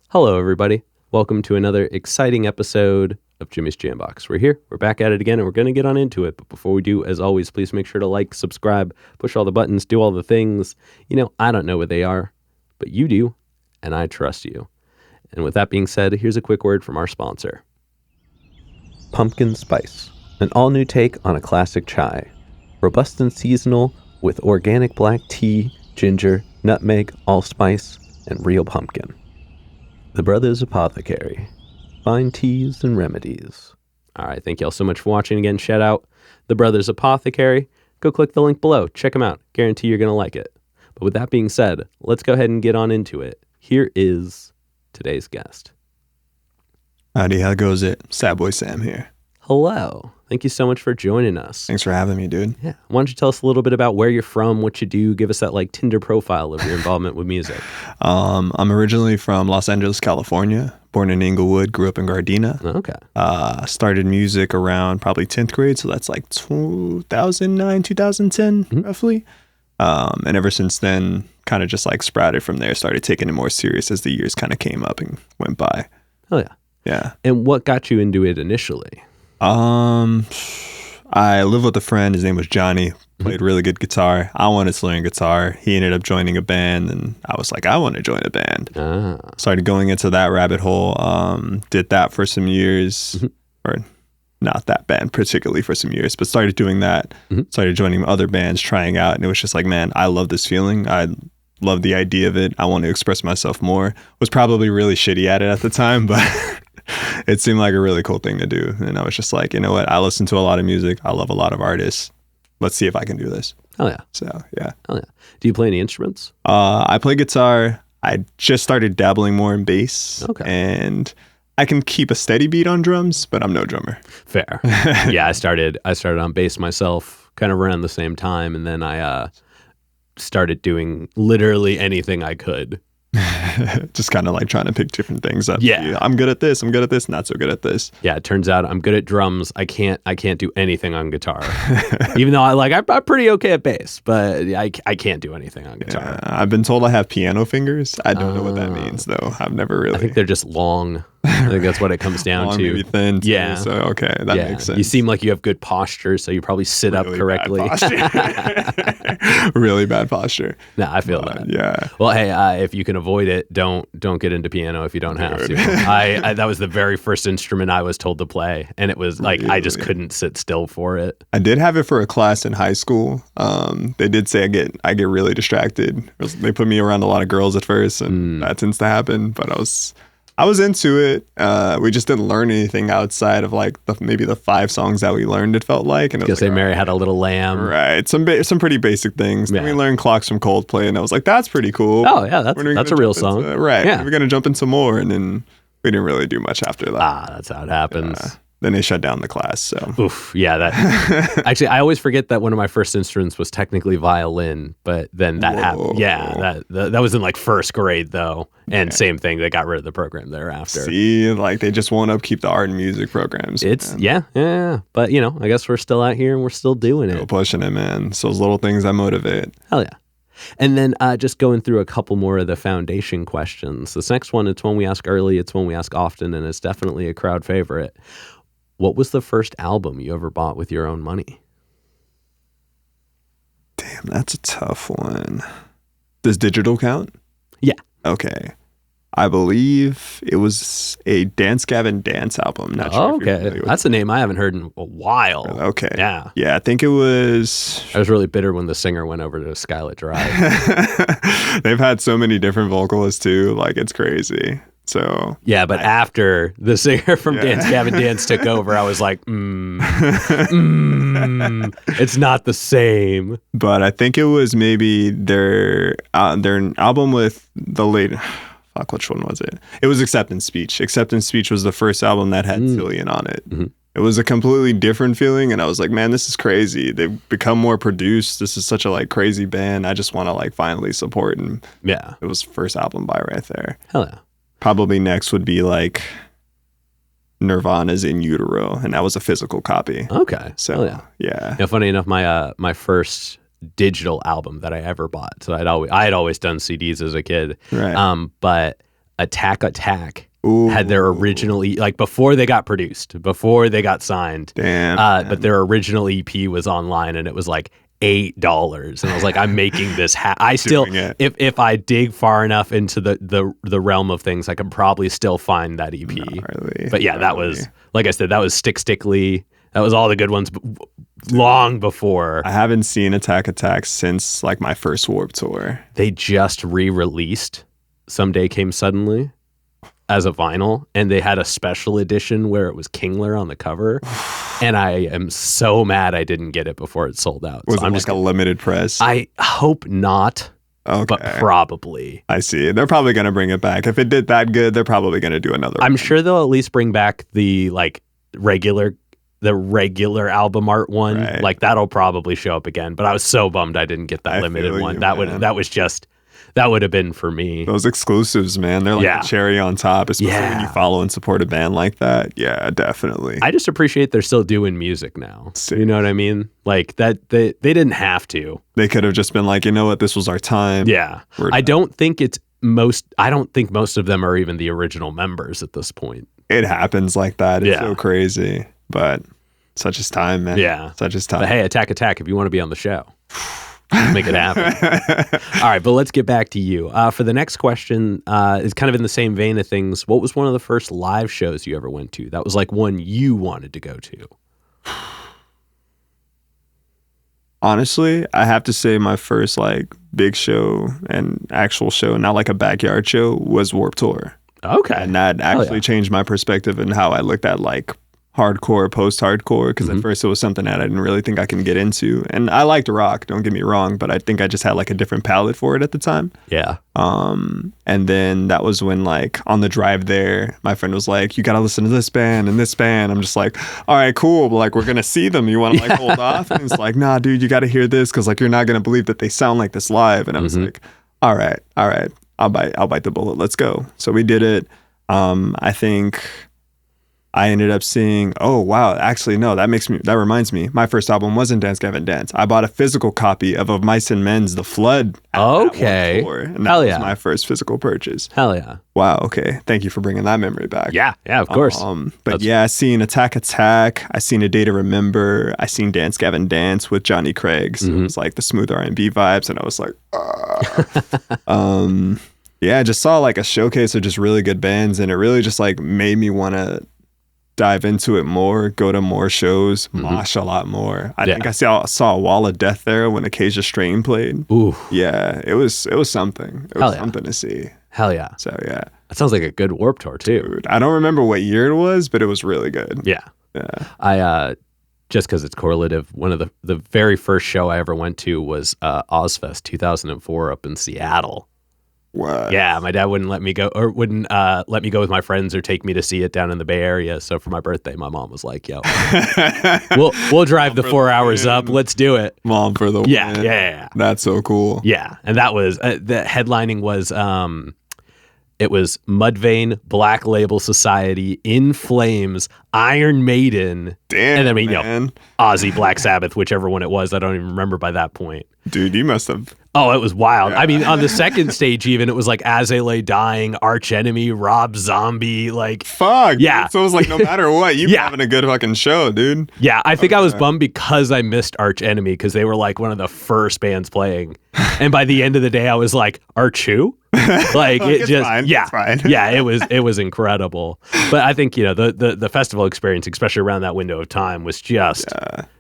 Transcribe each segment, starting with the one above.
Hello, everybody. Welcome to another exciting episode of Jimmy's Jambox. We're here. We're back at it again, and we're going to get on into it. But before we do, as always, please make sure to like, subscribe, push all the buttons, do all the things. You know, I don't know what they are, but you do, and I trust you. And with that being said, here's a quick word from our sponsor. Pumpkin Spice, an all-new take on a classic chai. Robust and seasonal with organic black tea, ginger, nutmeg, allspice, and real pumpkin. The Brothers Apothecary. Fine teas and remedies. All right, thank you all so much for watching. Again, shout out The Brothers Apothecary. Go click the link below. Check them out. Guarantee you're going to like it. But with that being said, let's go ahead and get on into it. Here is today's guest. Howdy, how goes it? SADBOISAM here. Hello. Thank you so much for joining us. Thanks for having me, dude. Yeah. Why don't you tell us a little bit about where you're from, what you do, give us that like Tinder profile of your involvement with music. I'm originally from Los Angeles, California. Born in Inglewood, grew up in Gardena. Okay. Started music around probably 10th grade, so that's like 2009, 2010, roughly. And ever since then, kind of just like sprouted from there, started taking it more serious as the years kind of came up and went by. Oh, yeah. Yeah. And what got you into it initially? I lived with a friend. His name was Johnny. Played really good guitar. I wanted to learn guitar. He ended up joining a band, and I was like, I want to join a band. Started going into that rabbit hole. Did that for some years, or not that band particularly for some years, but started doing that. Started joining other bands, trying out, and it was just like, man, I love this feeling. I love the idea of it. I want to express myself more. Was probably really shitty at it at the time, but it seemed like a really cool thing to do. And I was just like, you know what? I listen to a lot of music. I love a lot of artists. Let's see if I can do this. Oh, yeah. So, yeah. Oh, yeah. Do you play any instruments? I play guitar. I just started dabbling more in bass. Okay. And I can keep a steady beat on drums, but I'm no drummer. Fair. Yeah, I started on bass myself kind of around the same time. And then I started doing literally anything I could. Just kind of like trying to pick different things up. Yeah. I'm good at this. I'm good at this. Not so good at this. Yeah. It turns out I'm good at drums. I can't do anything on guitar. Even though I'm pretty okay at bass, but I can't do anything on guitar. Yeah, I've been told I have piano fingers. I don't know what that means though. I've never really. I think they're just long. I think that's what it comes down long, to. Maybe thin. Too, yeah. So okay, that makes sense. You seem like you have good posture, so you probably sit really up correctly. Bad posture. Really bad posture. No, I feel that. Yeah. Well, hey, if you can avoid it, don't get into piano if you don't have to. I that was the very first instrument I was told to play, and it was like I just couldn't sit still for it. I did have it for a class in high school. They did say I get really distracted. They put me around a lot of girls at first, and that tends to happen. But I was into it. We just didn't learn anything outside of like maybe the 5 songs that we learned. It felt like, and because like, Mary had a little lamb, right? Some pretty basic things. Yeah. Then we learned Clocks from Coldplay, and I was like, that's pretty cool. Oh yeah, that's a real song, right? Yeah. We're gonna jump into more, and then we didn't really do much after that. That's how it happens. Then they shut down the class. So oof, yeah. That actually, I always forget that one of my first instruments was technically violin, but then that happened. Yeah, that was in like first grade though, and same thing. They got rid of the program thereafter. See, like they just won't upkeep the art and music programs. It's yeah. But you know, I guess we're still out here and we're still doing it. Still pushing it, man. It's those little things that motivate. Hell yeah. And then just going through a couple more of the foundation questions. This next one, it's one we ask early, it's one we ask often, and it's definitely a crowd favorite. What was the first album you ever bought with your own money? Damn, that's a tough one. Does digital count? Yeah. Okay. I believe it was a Dance Gavin Dance album. Not sure okay. That's a name I haven't heard in a while. Okay. Yeah. Yeah, I think it was... I was really bitter when the singer went over to Skylit Drive. They've had so many different vocalists too. Like, it's crazy. So yeah, but after the singer from Dance Gavin Dance took over, I was like, it's not the same. But I think it was maybe their album with the late, fuck, which one was it? It was Acceptance Speech. Acceptance Speech was the first album that had Cillian on it. It was a completely different feeling, and I was like, man, this is crazy. They've become more produced. This is such a like crazy band. I just want to like finally support. And Yeah. it was first album buy right there. Hell yeah. Probably next would be like Nirvana's In Utero, and that was a physical copy. Okay. So Hell yeah. yeah. You know, funny enough, my first digital album that I ever bought. So I had always done CDs as a kid. Right. But Attack Ooh. had their original like before they got produced, before they got signed. Damn. But their original EP was online, and it was like $8, and I was like, I'm making this. I still, if I dig far enough into the realm of things, I can probably still find that EP. Gnarly. But yeah, that was, like I said, that was Stickly. That was all the good ones long before. I haven't seen Attack since like my first Warped Tour. They just re-released Someday Came Suddenly as a vinyl, and they had a special edition where it was Kingler on the cover. And I am so mad I didn't get it before it sold out. Was so it like a limited press? I hope not, but probably. I see. They're probably going to bring it back. If it did that good, they're probably going to do another one. I'm sure they'll at least bring back the like regular album art one. Right. Like that'll probably show up again. But I was so bummed I didn't get that limited one. That would have been for me. Those exclusives, man. They're like the cherry on top, especially when you follow and support a band like that. Yeah, definitely. I just appreciate they're still doing music now. You know what I mean? Like that they didn't have to. They could have just been like, you know what, this was our time. Yeah. I don't think most of them are even the original members at this point. It happens like that. It's so crazy. But such is time, man. Yeah. Such is time. But hey, Attack, if you want to be on the show. Make it happen. All right, but let's get back to you. For the next question, is kind of in the same vein of things. What was one of the first live shows you ever went to? That was like one you wanted to go to. Honestly, I have to say my first like big show and actual show, not like a backyard show, was Warped Tour. Okay. And that actually changed my perspective and how I looked at like hardcore, post-hardcore, because at first it was something that I didn't really think I can get into. And I liked rock, don't get me wrong, but I think I just had like a different palette for it at the time. Yeah. And then that was when like on the drive there, my friend was like, you got to listen to this band and this band. I'm just like, all right, cool. But like, we're going to see them. You want to like hold off? And it's like, nah, dude, you got to hear this because like, you're not going to believe that they sound like this live. And I was like, all right. I'll bite the bullet. Let's go. So we did it. I think I ended up seeing, oh, wow, actually, no, that reminds me. My first album wasn't Dance Gavin Dance. I bought a physical copy of Mice and Men's The Flood. Okay. And that was my first physical purchase. Hell yeah. Wow, okay. Thank you for bringing that memory back. Yeah, of course. I seen Attack. I seen A Day to Remember. I seen Dance Gavin Dance with Johnny Craig. So it was like the smooth R&B vibes. And I was like, yeah, I just saw like a showcase of just really good bands. And it really just like made me want to dive into it more, go to more shows, mosh a lot more. I think I saw a Wall of Death there when Acacia Strain played. Ooh. Yeah, it was something. It was something to see. Hell yeah. So yeah. That sounds like a good Warped Tour too. Dude, I don't remember what year it was, but it was really good. Yeah. Yeah. I just because it's correlative, one of the very first show I ever went to was Ozfest 2004 up in Seattle. What? Yeah, my dad wouldn't let me go with my friends or take me to see it down in the Bay Area. So for my birthday, my mom was like, "Yo, we'll drive the 4 hours up. Let's do it." Mom for the win. Yeah. That's so cool. Yeah, and that was the headlining was it was Mudvayne, Black Label Society, In Flames, Iron Maiden, damn, and then Ozzy, Black Sabbath, whichever one it was. I don't even remember by that point. Dude, you must have. Oh, it was wild. Yeah. I mean, on the second stage, even it was like As They Lay Dying, Arch Enemy, Rob Zombie, like fuck. Yeah. So it was like no matter what, you having a good fucking show, dude. Yeah, I think I was bummed because I missed Arch Enemy because they were like one of the first bands playing, and by the end of the day, I was like, Arch who? Like it just fine. Yeah, it's fine. Yeah, it was incredible. But I think the festival experience, especially around that window of time, was just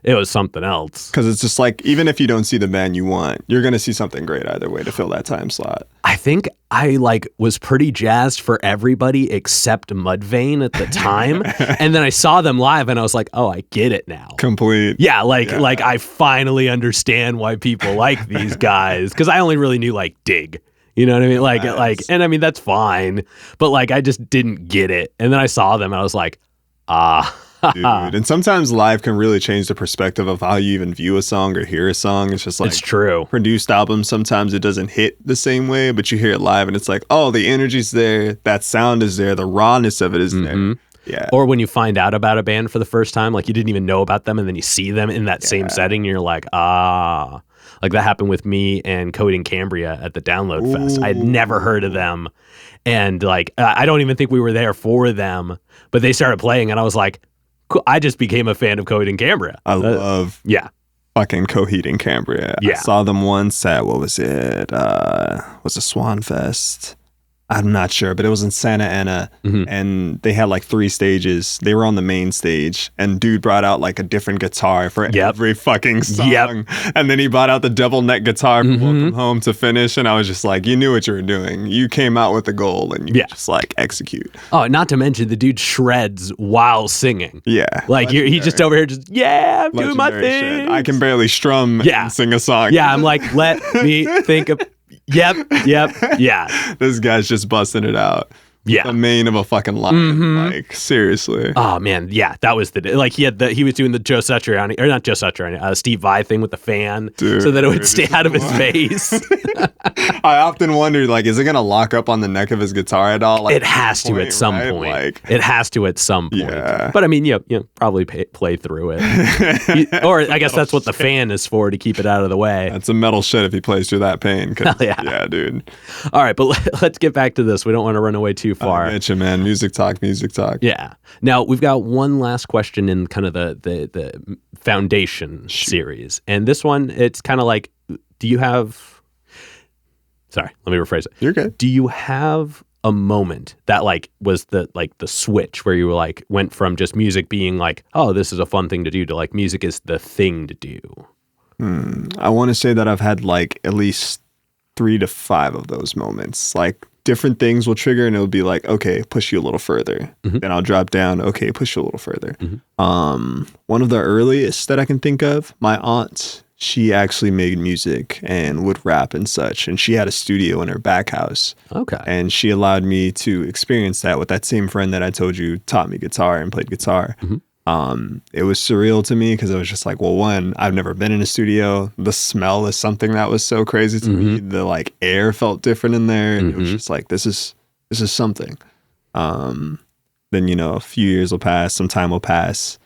it was something else. Because it's just like even if you don't see the band you want, you're gonna see something great either way to fill that time slot. I think I was pretty jazzed for everybody except Mudvayne at the time, and then I saw them live and I was like, oh, I get it now. Complete. Yeah, like I finally understand why people like these guys because I only really knew like Dig. You know what I mean? Like, and I mean, that's fine, but like, I just didn't get it. And then I saw them and I was like, Dude, and sometimes live can really change the perspective of how you even view a song or hear a song. It's just like It's true. Produced albums, sometimes it doesn't hit the same way, but you hear it live and it's like, oh, the energy's there, that sound is there, the rawness of it is there. Yeah. Or when you find out about a band for the first time, like you didn't even know about them, and then you see them in that same setting, and you're like, ah. Like that happened with me and Cody and Cambria at the Download Fest. I had never heard of them. And like, I don't even think we were there for them, but they started playing and I was like, cool. I just became a fan of Cody and Cambria. I love fucking Coheed and Cambria. Yeah. I saw them once at, what was it? Was it Swan Fest? I'm not sure, but it was in Santa Ana, and they had like 3 stages. They were on the main stage, and dude brought out like a different guitar for every fucking song. And then he brought out the double neck guitar from Welcome Home to finish, and I was just like, you knew what you were doing. You came out with a goal, and you just like execute. Oh, not to mention the dude shreds while singing. Yeah. Like he's just over here just, I'm doing my thing. Shit. I can barely strum and sing a song. Yeah, I'm like, let me think of... Yep. This guy's just busting it out. Yeah. The main of a fucking line. Like, seriously. Oh, man. Yeah, that was like, he was doing the Joe Satriani, or not Joe Satriani, Steve Vai thing with the fan, so that it would stay out of his face. I often wondered, like, is it going to lock up on the neck of his guitar at all? Like, it has to at some point. Like, it has to at some point. Yeah. But I mean, probably play through it. Or I guess that's what the fan is for, to keep it out of the way. That's a metal shit if he plays through that pain. Yeah, dude. All right, but let's get back to this. We don't want to run away too far. I get you, man. Music talk. Yeah. Now, we've got one last question in kind of the foundation series. And this one, it's kind of like, do you have... Sorry, let me rephrase it. You're good. Do you have a moment that like was the switch where you were like, went from just music being like, oh, this is a fun thing to do, to like music is the thing to do? I want to say that I've had like at least 3 to 5 of those moments. Like, different things will trigger and it'll be like, okay, push you a little further. Then I'll drop down, okay, push you a little further. One of the earliest that I can think of, my aunt, she actually made music and would rap and such. And she had a studio in her back house. Okay. And she allowed me to experience that with that same friend that I told you taught me guitar and played guitar. It was surreal to me because I was just like, well, one, I've never been in a studio. The smell is something that was so crazy to me. The like air felt different in there. And it was just like, this is something. Then, a few years will pass, some time will pass.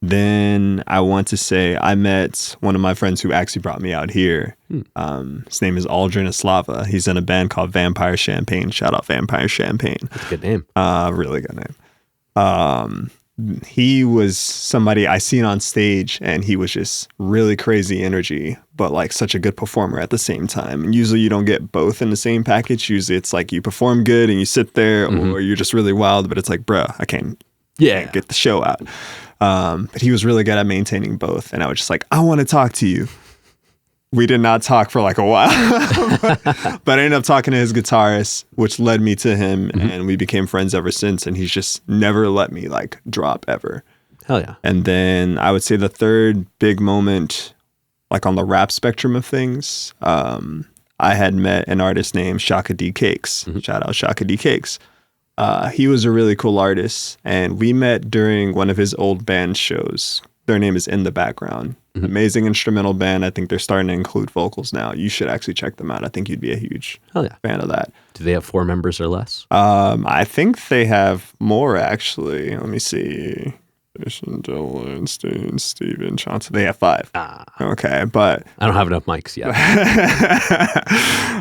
Then I want to say I met one of my friends who actually brought me out here. His name is Aldrin Aslava. He's in a band called Vampire Champagne. Shout out Vampire Champagne. That's a good name. Really good name. He was somebody I seen on stage, and he was just really crazy energy, but like such a good performer at the same time. And usually you don't get both in the same package. Usually it's like you perform good and you sit there, or you're just really wild, but it's like, bruh, I can't get the show out. But he was really good at maintaining both. And I was just like, I want to talk to you. We did not talk for like a while, but I ended up talking to his guitarist, which led me to him, and we became friends ever since. And he's just never let me like drop ever. Hell yeah. And then I would say the third big moment, like on the rap spectrum of things, I had met an artist named Shaka D Cakes. Shout out Shaka D Cakes. He was a really cool artist, and we met during one of his old band shows. Their name is In the Background. Amazing instrumental band. I think they're starting to include vocals now. You should actually check them out. I think you'd be a huge fan of that. Do they have 4 members or less? I think they have more, actually. Let me see. Dylan, Steven, Johnson. They have 5. Okay, but I don't have enough mics yet.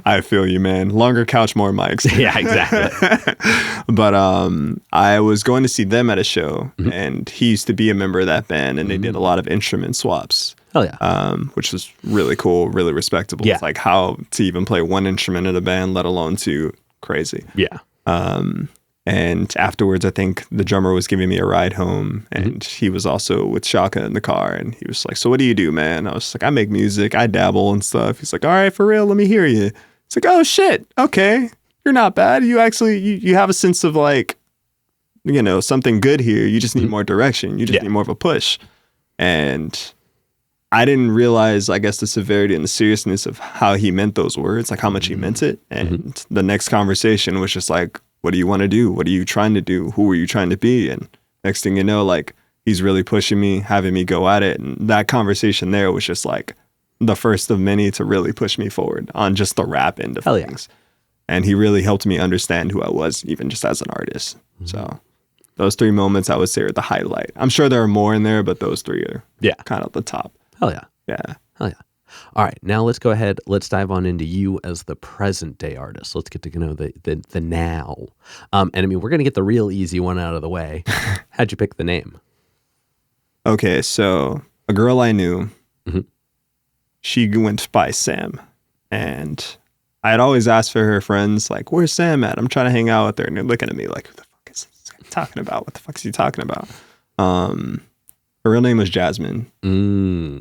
I feel you, man. Longer couch, more mics. Yeah, exactly. But I was going to see them at a show, and he used to be a member of that band, and they did a lot of instrument swaps. Hell yeah. Which was really cool, really respectable. Yeah. It's like how to even play one instrument in a band, let alone 2. Crazy. Yeah. And afterwards, I think the drummer was giving me a ride home, and he was also with Shaka in the car, and he was like, so what do you do, man? I was like, I make music, I dabble and stuff. He's like, all right, for real, let me hear you. It's like, oh shit, okay, you're not bad. You actually, you have a sense of like, something good here. You just need more direction. You just need more of a push. And I didn't realize, I guess, the severity and the seriousness of how he meant those words, like how much he meant it. And the next conversation was just like, what do you want to do? What are you trying to do? Who are you trying to be? And next thing you know, like he's really pushing me, having me go at it. And that conversation there was just like the first of many to really push me forward on just the rap end of things. And he really helped me understand who I was, even just as an artist. So those 3 moments I would say are the highlight. I'm sure there are more in there, but those 3 are kind of the top. Hell yeah. Yeah. Hell yeah. All right, now let's go ahead. Let's dive on into you as the present day artist. Let's get to know the now. And I mean, we're going to get the real easy one out of the way. How'd you pick the name? Okay, so a girl I knew, she went by Sam. And I had always asked for her friends, like, where's Sam at? I'm trying to hang out with her. And they're looking at me like, who the fuck is this guy talking about? What the fuck is he talking about? Her real name was Jasmine,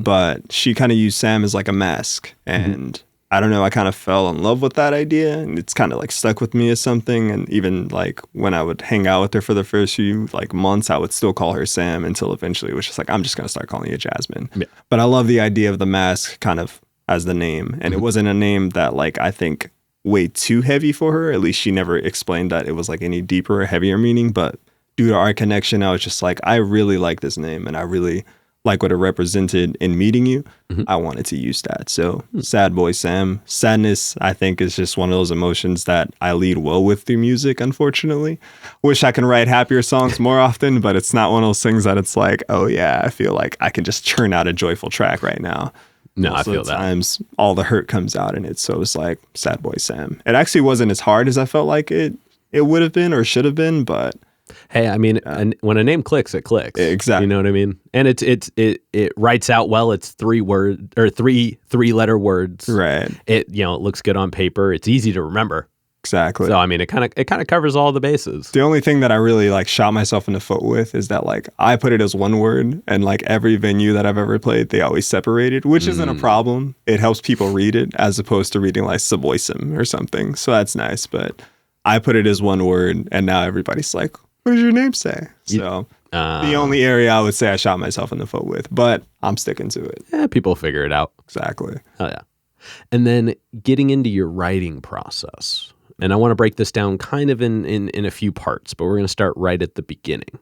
but she kind of used Sam as like a mask. And I don't know, I kind of fell in love with that idea, and it's kind of like stuck with me as something. And even like when I would hang out with her for the first few like months, I would still call her Sam until eventually it was just like, I'm just going to start calling you Jasmine. Yeah. But I love the idea of the mask kind of as the name. And it wasn't a name that like I think way too heavy for her. At least she never explained that it was like any deeper or heavier meaning. But due to our connection, I was just like, I really like this name and I really like what it represented in meeting you. I wanted to use that. So Sad Boy Sam. Sadness, I think, is just one of those emotions that I lead well with through music, unfortunately. Wish I can write happier songs more often, but it's not one of those things that it's like, oh yeah, I feel like I can just churn out a joyful track right now. No, I feel that. Sometimes all the hurt comes out in it. So it's like Sad Boy Sam. It actually wasn't as hard as I felt like it would have been or should have been, but hey, I mean, when a name clicks, it clicks. Exactly. You know what I mean? And it writes out well. It's 3 letter words. Right. It looks good on paper. It's easy to remember. Exactly. So I mean, it kind of covers all the bases. The only thing that I really like shot myself in the foot with is that like I put it as one word, and like every venue that I've ever played, they always separated, which isn't a problem. It helps people read it as opposed to reading like SADBOISAM or something. So that's nice. But I put it as one word, and now everybody's like, what does your name say? So the only area I would say I shot myself in the foot with, but I'm sticking to it. Yeah, people figure it out. Exactly. Oh yeah. And then getting into your writing process. And I want to break this down kind of in a few parts, but we're going to start right at the beginning.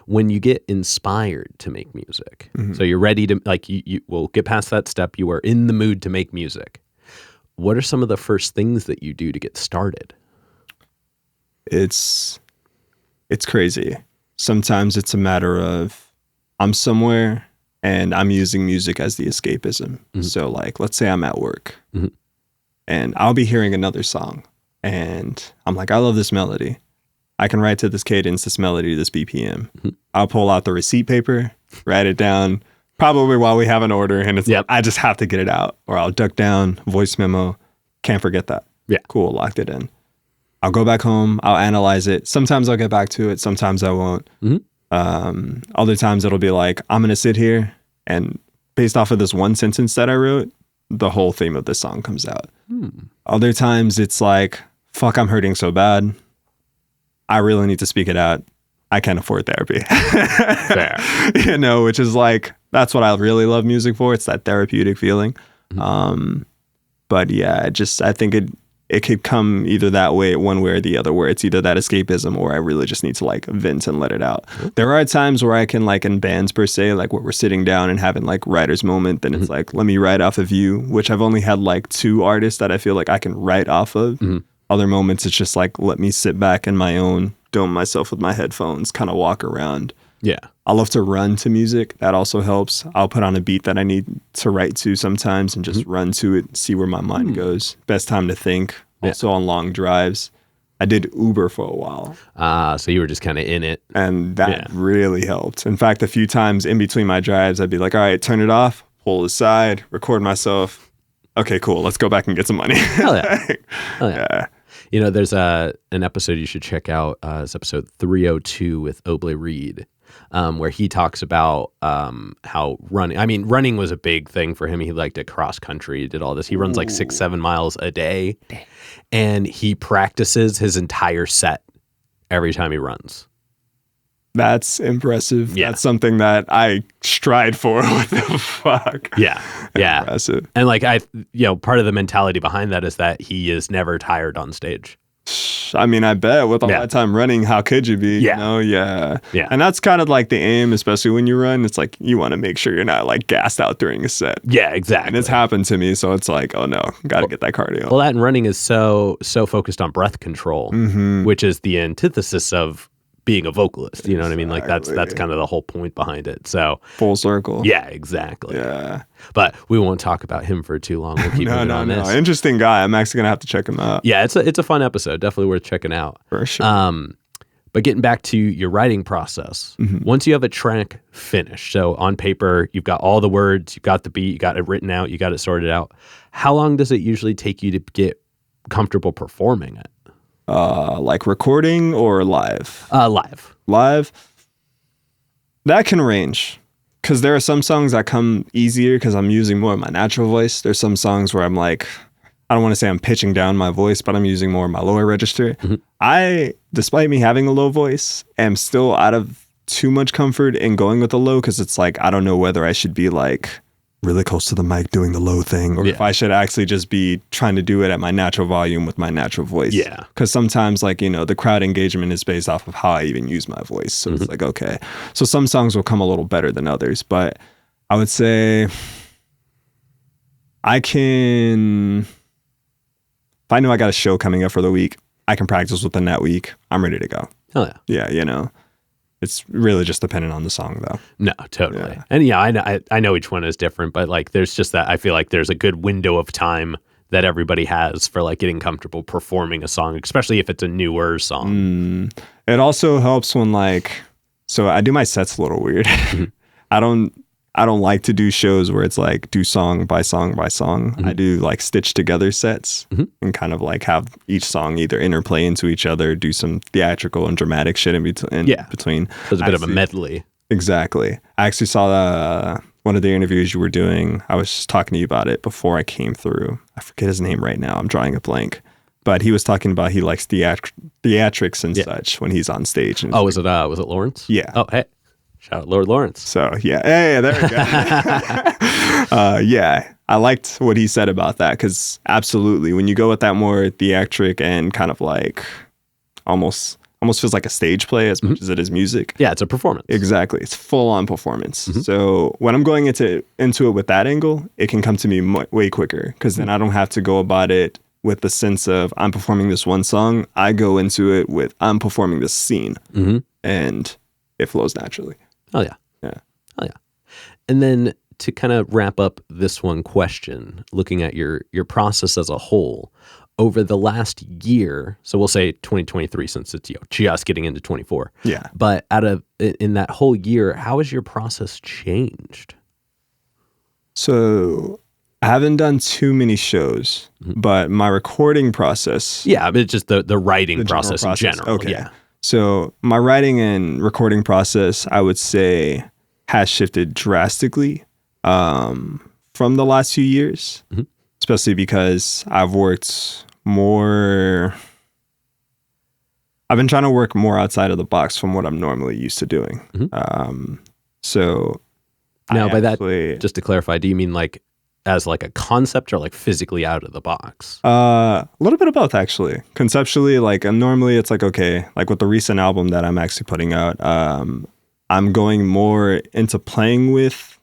When you get inspired to make music, so you're ready to, like, we'll get past that step. You are in the mood to make music. What are some of the first things that you do to get started? It's crazy. Sometimes it's a matter of I'm somewhere and I'm using music as the escapism. So like, let's say I'm at work and I'll be hearing another song and I'm like, I love this melody. I can write to this cadence, this melody, this BPM. I'll pull out the receipt paper, write it down, probably while we have an order, and it's like, I just have to get it out. Or I'll duck down, voice memo, can't forget that. Yeah. Cool, locked it in. I'll go back home, I'll analyze it. Sometimes I'll get back to it, sometimes I won't. Other times it'll be like, I'm going to sit here and based off of this one sentence that I wrote, the whole theme of this song comes out. Other times it's like, fuck, I'm hurting so bad. I really need to speak it out. I can't afford therapy. Fair. Which is like, that's what I really love music for. It's that therapeutic feeling. But yeah, I think it could come either that way, one way or the other, where it's either that escapism or I really just need to like vent and let it out. There are times where I can, like in bands per se, like where we're sitting down and having like writer's moment, then it's like, let me write off of you, which I've only had like 2 artists that I feel like I can write off of. Other moments, it's just like, let me sit back in my own, dome myself with my headphones, kind of walk around. Yeah. I love to run to music. That also helps. I'll put on a beat that I need to write to sometimes and just run to it, see where my mind goes. Best time to think. Also on long drives. I did Uber for a while. So you were just kind of in it. And that really helped. In fact, a few times in between my drives, I'd be like, all right, turn it off, pull aside, record myself. Okay, cool. Let's go back and get some money. Hell yeah. Hell yeah. There's an episode you should check out. It's episode 302 with Oblé Reed, where he talks about how running was a big thing for him. He liked to cross country, he did all this. He runs like 6-7 miles a day, and he practices his entire set every time he runs. That's impressive. Yeah. That's something that I strive for. What the fuck? Yeah. Yeah. Impressive. And like part of the mentality behind that is that he is never tired on stage. I mean, I bet with all Yeah. that time running, how could you be? Yeah. You know? Yeah. Yeah. And that's kind of like the aim, especially when you run. It's like you want to make sure you're not like gassed out during a set. Yeah, exactly. And it's happened to me. So it's like, oh no, got to get that cardio. Well, that and running is so focused on breath control, which is the antithesis of being a vocalist. You know what I mean? Like that's kind of the whole point behind it. So full circle. yeah, exactly. Yeah. But we won't talk about him for too long. We'll keep moving on this. Interesting guy. I'm actually gonna have to check him out. Yeah, it's a fun episode. Definitely worth checking out. For sure. But getting back to your writing process, once you have a track finished, so on paper, you've got all the words, you've got the beat, you got it written out, you got it sorted out. How long does it usually take you to get comfortable performing it? Like recording or live? Live. That can range. Because there are some songs that come easier because I'm using more of my natural voice. There's some songs where I'm like, I don't want to say I'm pitching down my voice, but I'm using more of my lower register. I, despite me having a low voice, am still out of too much comfort in going with the low because it's like, I don't know whether I should be like really close to the mic doing the low thing or if I should actually just be trying to do it at my natural volume with my natural voice. Yeah. Because sometimes like, you know, the crowd engagement is based off of how I even use my voice. So it's like, okay. So some songs will come a little better than others, but I would say I can, if I know I got a show coming up for the week, I can practice within that week. I'm ready to go. Hell yeah. Yeah, you know. It's really just dependent on the song, though. No, totally. Yeah. And yeah, I know each one is different, but like there's just that I feel like there's a good window of time that everybody has for like getting comfortable performing a song, especially if it's a newer song. It also helps when like, so I do my sets a little weird. I don't like to do shows where it's like do song by song by song. I do like stitch together sets and kind of like have each song either interplay into each other, do some theatrical and dramatic shit in between. There's a bit of a medley. Exactly. I actually saw one of the interviews you were doing. I was just talking to you about it before I came through. I forget his name right now. I'm drawing a blank. But he was talking about he likes theatrics and such when he's on stage. And was it Lawrence? Yeah. Oh, hey. Shout out Lord Lawrence. So yeah, hey, there we go. Yeah, I liked what he said about that because absolutely, when you go with that more theatric and kind of like almost feels like a stage play as much as it is music. Yeah, it's a performance. Exactly, it's full on performance. So when I'm going into it with that angle, it can come to me way quicker because then I don't have to go about it with the sense of I'm performing this one song. I go into it with I'm performing this scene, and it flows naturally. Oh, yeah. Yeah. Oh, yeah. And then to kind of wrap up this one question, looking at your process as a whole, over the last year, so we'll say 2023 since it's just getting into 24. Yeah. But in that whole year, how has your process changed? So I haven't done too many shows, but my recording process. Yeah, but it's just the writing process in general. Okay. Yeah. So my writing and recording process, I would say, has shifted drastically from the last few years, especially because I've worked more. I've been trying to work more outside of the box from what I'm normally used to doing. So now, by that, just to clarify, do you mean like as like a concept or like physically out of the box? A little bit of both, actually. Conceptually, like normally it's like, okay, like with the recent album that I'm actually putting out, I'm going more into playing with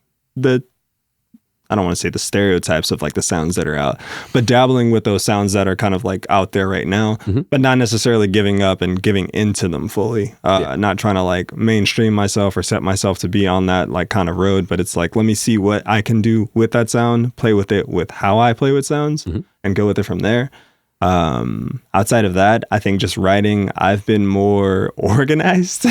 I don't want to say the stereotypes of like the sounds that are out, but dabbling with those sounds that are kind of like out there right now, but not necessarily giving up and giving into them fully. Not trying to like mainstream myself or set myself to be on that like kind of road, but it's like, let me see what I can do with that sound, play with it with how I play with sounds and go with it from there. Outside of that, I think just writing, I've been more organized,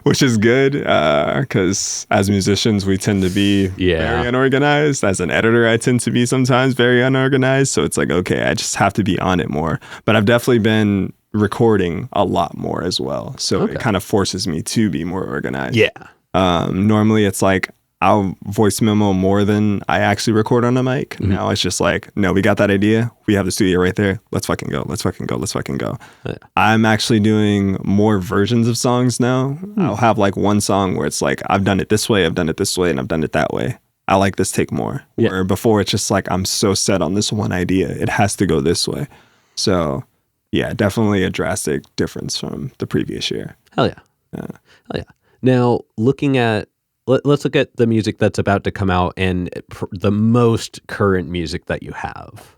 which is good because as musicians, we tend to be very unorganized. As an editor, I tend to be sometimes very unorganized. So it's like, okay, I just have to be on it more. But I've definitely been recording a lot more as well. So it kind of forces me to be more organized. Yeah. Normally, it's like, I'll voice memo more than I actually record on a mic. Now it's just like, no, we got that idea. We have the studio right there. Let's fucking go. Let's fucking go. Let's fucking go. Yeah. I'm actually doing more versions of songs now. I'll have like one song where it's like, I've done it this way, I've done it this way, and I've done it that way. I like this take more. Yeah. Where before it's just like, I'm so set on this one idea. It has to go this way. So Yeah, definitely a drastic difference from the previous year. Hell yeah. Yeah. Hell yeah. Now, let's look at the music that's about to come out and the most current music that you have.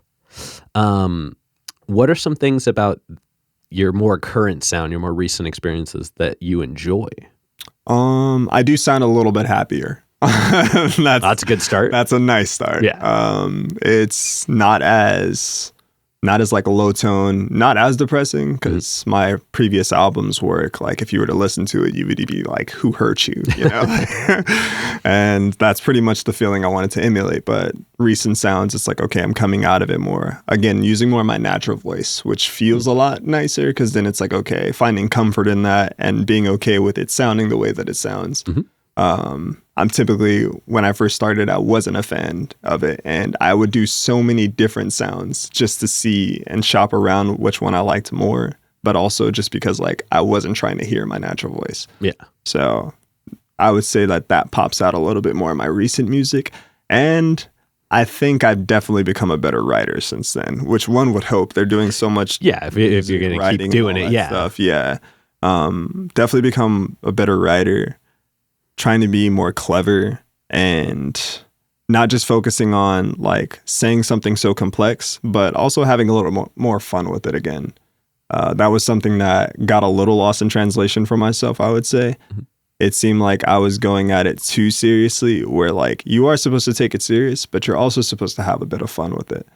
What are some things about your more current sound, your more recent experiences that you enjoy? I do sound a little bit happier. That's a good start. That's a nice start. Yeah. It's not as like a low tone, not as depressing, because my previous albums were like, if you were to listen to it, you would be like, who hurt you, you know? And that's pretty much the feeling I wanted to emulate. But recent sounds, it's like, okay, I'm coming out of it more. Again, using more of my natural voice, which feels a lot nicer, because then it's like, okay, finding comfort in that and being okay with it sounding the way that it sounds. I'm typically, when I first started, I wasn't a fan of it, and I would do so many different sounds just to see and shop around which one I liked more, but also just because like I wasn't trying to hear my natural voice. Yeah. So I would say that pops out a little bit more in my recent music, and I think I've definitely become a better writer since then, which one would hope. They're doing so much. Yeah, if you're going to keep doing it, yeah. Stuff. Yeah. Definitely become a better writer. Trying to be more clever and not just focusing on like saying something so complex, but also having a little more fun with it again. That was something that got a little lost in translation for myself, I would say. It seemed like I was going at it too seriously, where like you are supposed to take it serious, but you're also supposed to have a bit of fun with it.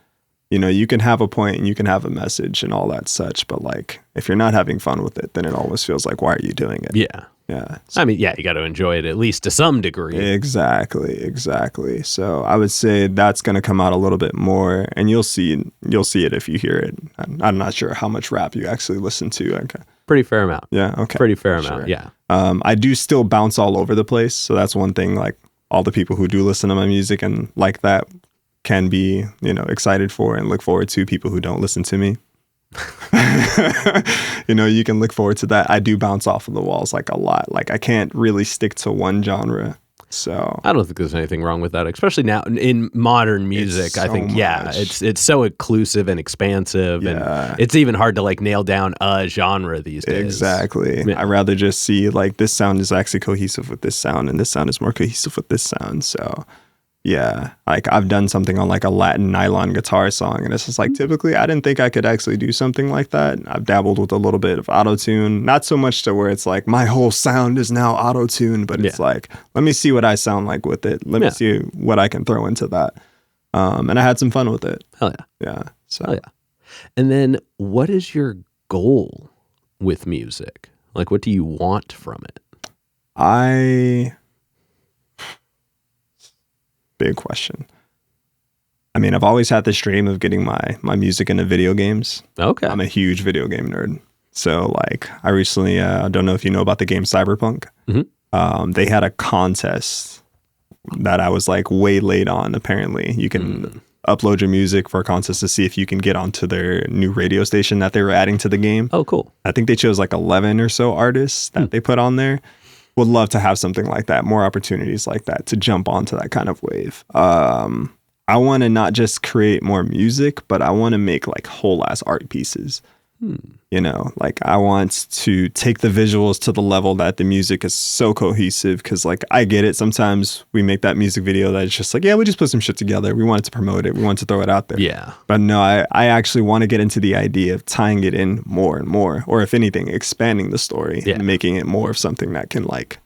You know, you can have a point and you can have a message and all that such, but like if you're not having fun with it, then it almost feels like, why are you doing it? Yeah. Yeah. I mean, yeah, you got to enjoy it at least to some degree. Exactly. So I would say that's going to come out a little bit more, and you'll see it if you hear it. I'm not sure how much rap you actually listen to. Okay. Pretty fair amount. Yeah. Okay. Pretty fair amount. Yeah. I do still bounce all over the place. So that's one thing, like all the people who do listen to my music and like that can be, you know, excited for and look forward to. People who don't listen to me. You know, you can look forward to that. I do bounce off of the walls like a lot. Like I can't really stick to one genre. So I don't think there's anything wrong with that, especially now in modern music. I think it's so inclusive and expansive, and it's even hard to like nail down a genre these days. Exactly. Yeah. I'd rather just see like this sound is actually cohesive with this sound, and this sound is more cohesive with this sound. So yeah, like I've done something on like a Latin nylon guitar song, and it's just like typically I didn't think I could actually do something like that. I've dabbled with a little bit of auto-tune, not so much to where it's like my whole sound is now auto-tuned, but it's like, let me see what I sound like with it. Let me see what I can throw into that. And I had some fun with it. Hell yeah. Yeah. So. Hell yeah. And then what is your goal with music? Like, what do you want from it? Big question. I mean, I've always had this dream of getting my music into video games. Okay. I'm a huge video game nerd. So like I recently, I don't know if you know about the game Cyberpunk. They had a contest that I was like way late on. Apparently you can upload your music for a contest to see if you can get onto their new radio station that they were adding to the game. Oh, cool. I think they chose like 11 or so artists that they put on there. Would love to have something like that, more opportunities like that to jump onto that kind of wave. I want to not just create more music, but I want to make like whole ass art pieces. You know, like I want to take the visuals to the level that the music is so cohesive. Cause like I get it. Sometimes we make that music video that it's just like, yeah, we just put some shit together. We wanted to promote it. We wanted to throw it out there. Yeah. But no, I actually want to get into the idea of tying it in more and more, or if anything, expanding the story and making it more of something that can like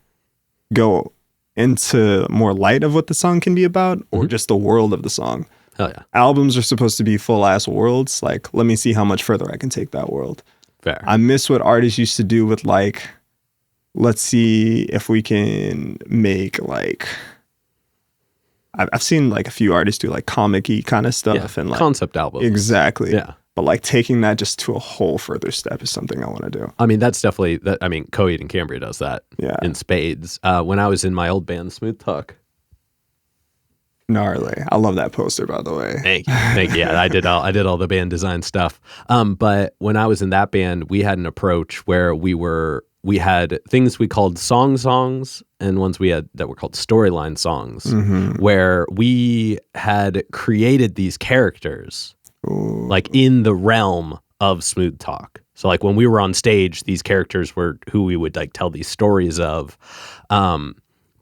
go into more light of what the song can be about, or just the world of the song. Hell yeah. Albums are supposed to be full ass worlds. Like, let me see how much further I can take that world. Fair. I miss what artists used to do with like, let's see if we can make like, I've seen like a few artists do like comic-y kind of stuff and like concept albums. Exactly. Yeah. But like taking that just to a whole further step is something I want to do. I mean, that's definitely that. I mean, Coheed and Cambria does that in spades. When I was in my old band, Smooth Talk. Gnarly. I love that poster, by the way. Thank you. Yeah, I did all the band design stuff. But when I was in that band, we had an approach where we had things we called songs and ones we had that were called storyline songs, where we had created these characters like in the realm of Smooth Talk. So like when we were on stage, these characters were who we would like tell these stories of.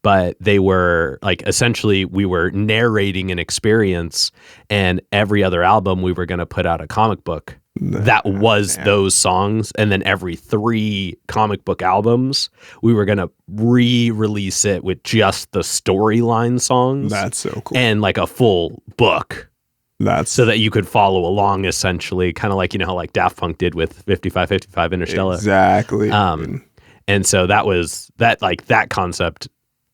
But they were like, essentially we were narrating an experience, and every other album we were going to put out a comic book that was those songs. And then every 3 comic book albums, we were going to re-release it with just the storyline songs. That's so cool. And like a full book. So that you could follow along, essentially, kind of like, how like Daft Punk did with 5555 Interstellar. Exactly. And so that concept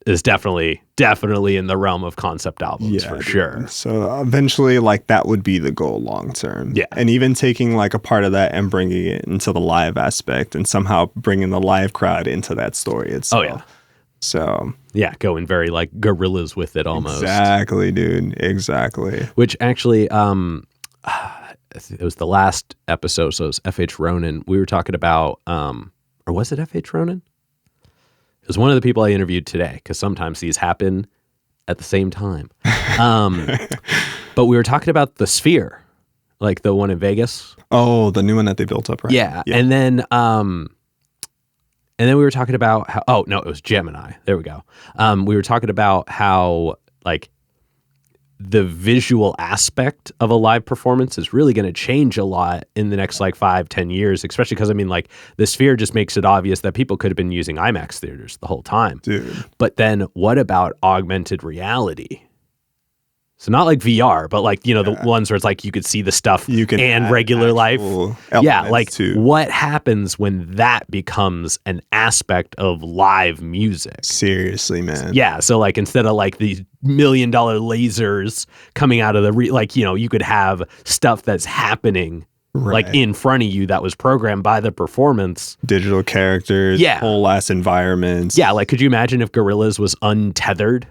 is definitely in the realm of concept albums, for sure. So eventually, like, that would be the goal long term. Yeah. And even taking like a part of that and bringing it into the live aspect, and somehow bringing the live crowd into that story itself. Oh, yeah. So yeah, going very like gorillas with it almost. Exactly, dude. Exactly. Which actually, it was the last episode, so it was F.H. Ronan. We were talking about, or was it F.H. Ronan? It was one of the people I interviewed today, because sometimes these happen at the same time. But we were talking about the Sphere, like the one in Vegas. Oh, the new one that they built up, right? Yeah. And then we were talking about how, oh no, it was Gemini. There we go. We were talking about how like the visual aspect of a live performance is really going to change a lot in the next like 5-10 years, especially because I mean like the Sphere just makes it obvious that people could have been using IMAX theaters the whole time. Dude. But then what about augmented reality? So not like VR, but like, the ones where it's like you could see the stuff and regular life. Yeah, like what happens when that becomes an aspect of live music? Seriously, man. Yeah, so like instead of like these $1 million lasers coming out of the you could have stuff that's happening like in front of you that was programmed by the performance. Digital characters, whole ass environments. Yeah, like could you imagine if Gorillaz was untethered?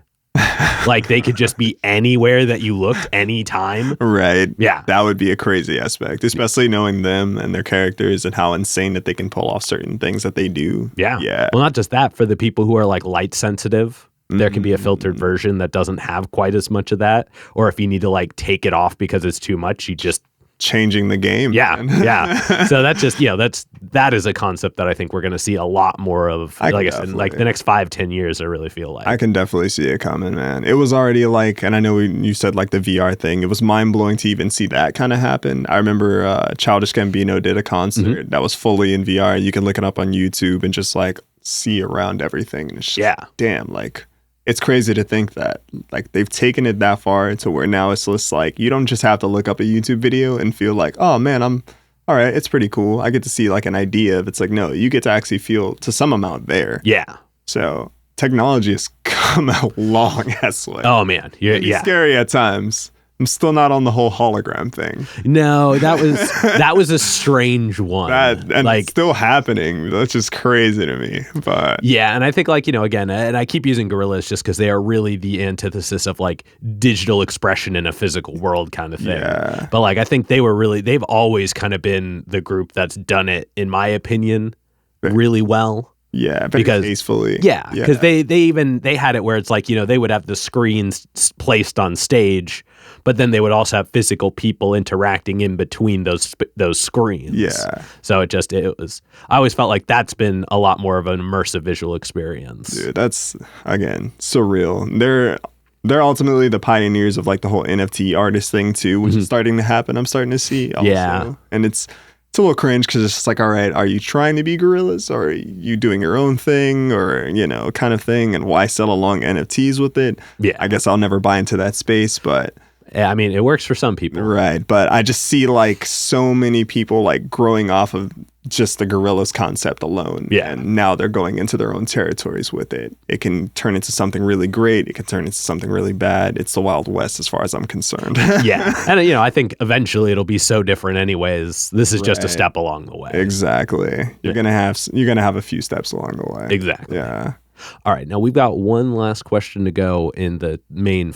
Like they could just be anywhere that you looked anytime. Right. Yeah. That would be a crazy aspect, especially knowing them and their characters and how insane that they can pull off certain things that they do. Yeah. Yeah. Well, not just that, for the people who are like light sensitive, there can be a filtered version that doesn't have quite as much of that. Or if you need to like take it off because it's too much, you just changing the game. Yeah. Yeah. So that's just, that is a concept that I think we're going to see a lot more of. Like I said, like the next 5-10 years, I really feel like. I can definitely see it coming, man. It was already like, and I know you said like the VR thing, it was mind blowing to even see that kind of happen. I remember Childish Gambino did a concert that was fully in VR. You can look it up on YouTube and just like see around everything. And it's just, damn, like, it's crazy to think that like they've taken it that far to where now it's just like you don't just have to look up a YouTube video and feel like, oh man, I'm all right, it's pretty cool. I get to see like an idea of it's like, no, you get to actually feel to some amount there. Yeah. So technology has come a long ass way. Oh man. It's scary at times. I'm still not on the whole hologram thing. No, that was a strange one. And like, it's still happening. That's just crazy to me. But yeah, and I think like, again, and I keep using Gorillaz just because they are really the antithesis of like digital expression in a physical world kind of thing. Yeah. But like I think they've always kind of been the group that's done it, in my opinion, really well. Yeah, very tastefully. Yeah, because they had it where it's like, they would have the screens placed on stage, but then they would also have physical people interacting in between those screens. Yeah. So it was, I always felt like that's been a lot more of an immersive visual experience. Dude, that's, again, surreal. They're ultimately the pioneers of like the whole NFT artist thing too, which is starting to happen. I'm starting to see also. Yeah. And it's a little cringe because it's just like, all right, are you trying to be Gorillaz or are you doing your own thing or, kind of thing? And why sell along NFTs with it? Yeah. I guess I'll never buy into that space, but. I mean, it works for some people. Right. But I just see like so many people like growing off of just the Gorillaz concept alone. Yeah. And now they're going into their own territories with it. It can turn into something really great. It can turn into something really bad. It's the Wild West as far as I'm concerned. Yeah. And, I think eventually it'll be so different anyways. This is just a step along the way. Exactly. You're going to have a few steps along the way. Exactly. Yeah. All right, now we've got one last question to go in the main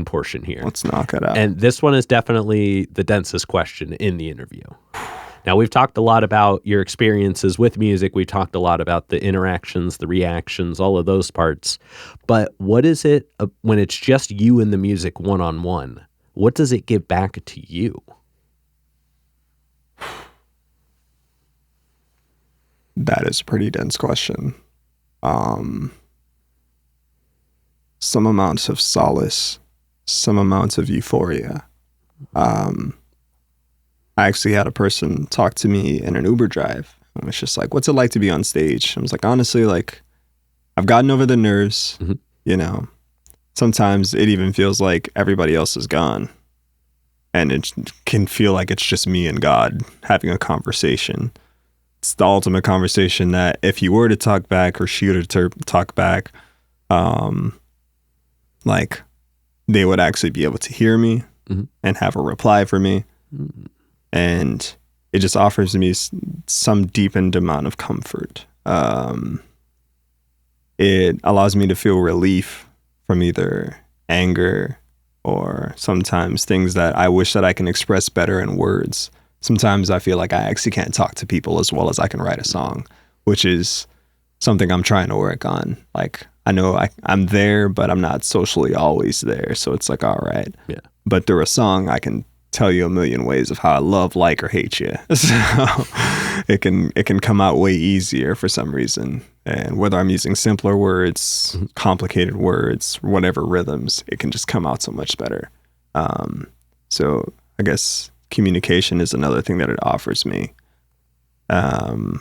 portion here. Let's knock it out. And this one is definitely the densest question in the interview. Now, we've talked a lot about your experiences with music. We've talked a lot about the interactions, the reactions, all of those parts. But what is it when it's just you and the music one-on-one? What does it give back to you? That is a pretty dense question. Some amounts of solace, some amounts of euphoria. I actually had a person talk to me in an Uber drive. And it was just like, what's it like to be on stage? I was like, honestly, like, I've gotten over the nerves, you know. Sometimes it even feels like everybody else is gone. And it can feel like it's just me and God having a conversation. It's the ultimate conversation that if you were to talk back or she were to talk back, like they would actually be able to hear me and have a reply for me. And it just offers me some deepened amount of comfort. It allows me to feel relief from either anger or sometimes things that I wish that I can express better in words. Sometimes I feel like I actually can't talk to people as well as I can write a song, which is something I'm trying to work on. Like, I know I'm there, but I'm not socially always there. So it's like, all right. Yeah. But through a song, I can tell you a million ways of how I love, like, or hate you. So it can come out way easier for some reason. And whether I'm using simpler words, complicated words, whatever rhythms, it can just come out so much better. So I guess communication is another thing that it offers me. And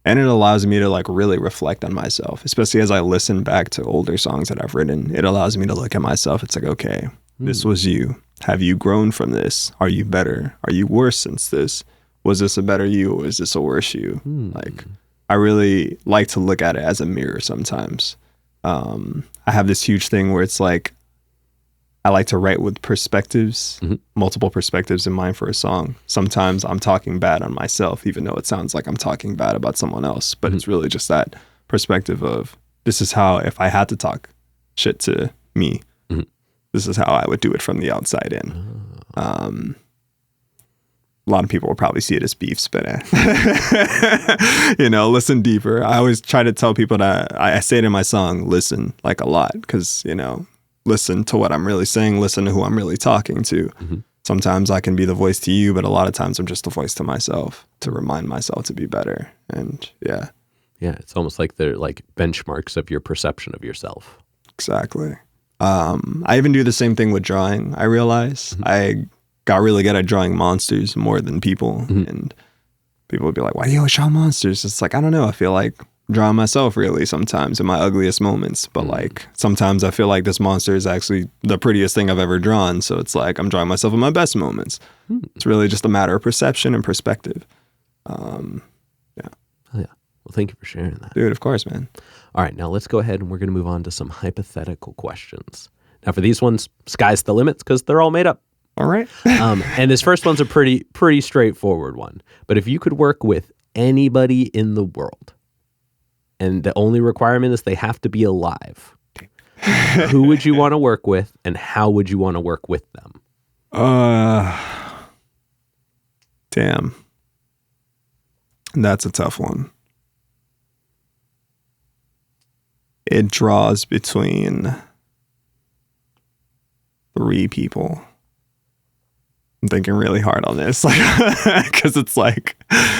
it allows me to like really reflect on myself, especially as I listen back to older songs that I've written. It allows me to look at myself. It's like, okay, this was you. Have you grown from this? Are you better? Are you worse since this? Was this a better you or is this a worse you? Like, I really like to look at it as a mirror sometimes. I have this huge thing where it's like, I like to write with perspectives, multiple perspectives in mind for a song. Sometimes I'm talking bad on myself, even though it sounds like I'm talking bad about someone else. But it's really just that perspective of, this is how, if I had to talk shit to me, this is how I would do it from the outside in. A lot of people will probably see it as beefs, but listen deeper. I always try to tell people that I say it in my song, listen, like, a lot, because, listen to what I'm really saying, listen to who I'm really talking to. Sometimes I can be the voice to you, but a lot of times I'm just the voice to myself to remind myself to be better. And yeah, it's almost like they're like benchmarks of your perception of yourself. Exactly. I even do the same thing with drawing. I realize I got really good at drawing monsters more than people. And people would be like, why do you always draw monsters? It's like, I don't know. I feel like drawing myself really sometimes in my ugliest moments. But like, sometimes I feel like this monster is actually the prettiest thing I've ever drawn. So it's like, I'm drawing myself in my best moments. It's really just a matter of perception and perspective. Yeah. Oh, yeah. Well, thank you for sharing that. Dude, of course, man. All right, now let's go ahead and we're going to move on to some hypothetical questions. Now, for these ones, sky's the limit because they're all made up. All right. And this first one's a pretty straightforward one. But if you could work with anybody in the world, and the only requirement is they have to be alive, who would you want to work with, and how would you want to work with them? Damn. That's a tough one. It draws between 3 people. I'm thinking really hard on this, like, because it's like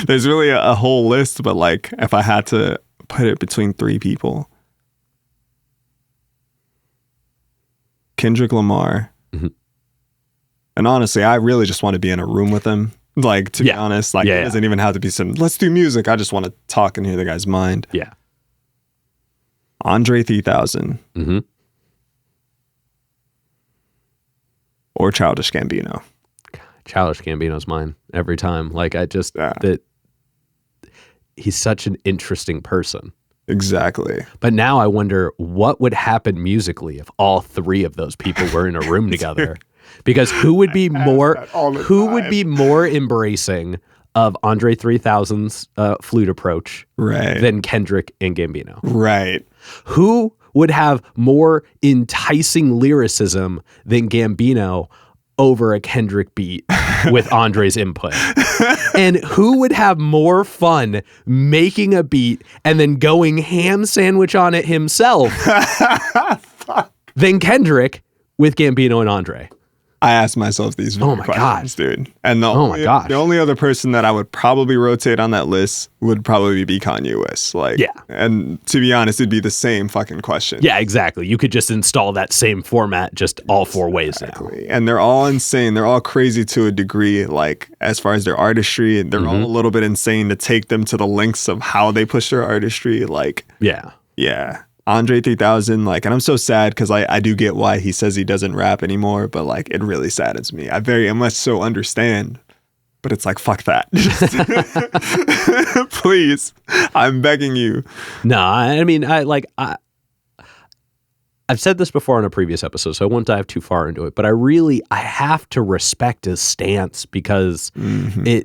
there's really a whole list, but like if I had to put it between 3 people, Kendrick Lamar, and honestly, I really just want to be in a room with him. Like, to be honest, like, it doesn't even have to be some, let's do music. I just want to talk and hear the guy's mind. Yeah. Andre 3000. Or Childish Gambino. Childish Gambino's mine every time. Like, that he's such an interesting person. Exactly. But now I wonder what would happen musically if all 3 of those people were in a room together. Because who would be more embracing of Andre 3000's flute approach than Kendrick and Gambino? Right. Who would have more enticing lyricism than Gambino over a Kendrick beat with Andre's input? And who would have more fun making a beat and then going ham sandwich on it himself than Kendrick with Gambino and Andre? I ask myself these very questions, dude. And the only other person that I would probably rotate on that list would probably be Kanye West. Like, yeah. And to be honest, it'd be the same fucking question. Yeah, exactly. You could just install that same format just all 4 ways now. And they're all insane. They're all crazy to a degree. Like, as far as their artistry, they're all a little bit insane to take them to the lengths of how they push their artistry. Like, yeah. Andre 3000, like, and I'm so sad because I do get why he says he doesn't rap anymore, but like, it really saddens me. I very much so understand, but it's like, fuck that. Please, I'm begging you. No, I mean, I've said this before on a previous episode, so I won't dive too far into it, but I have to respect his stance because he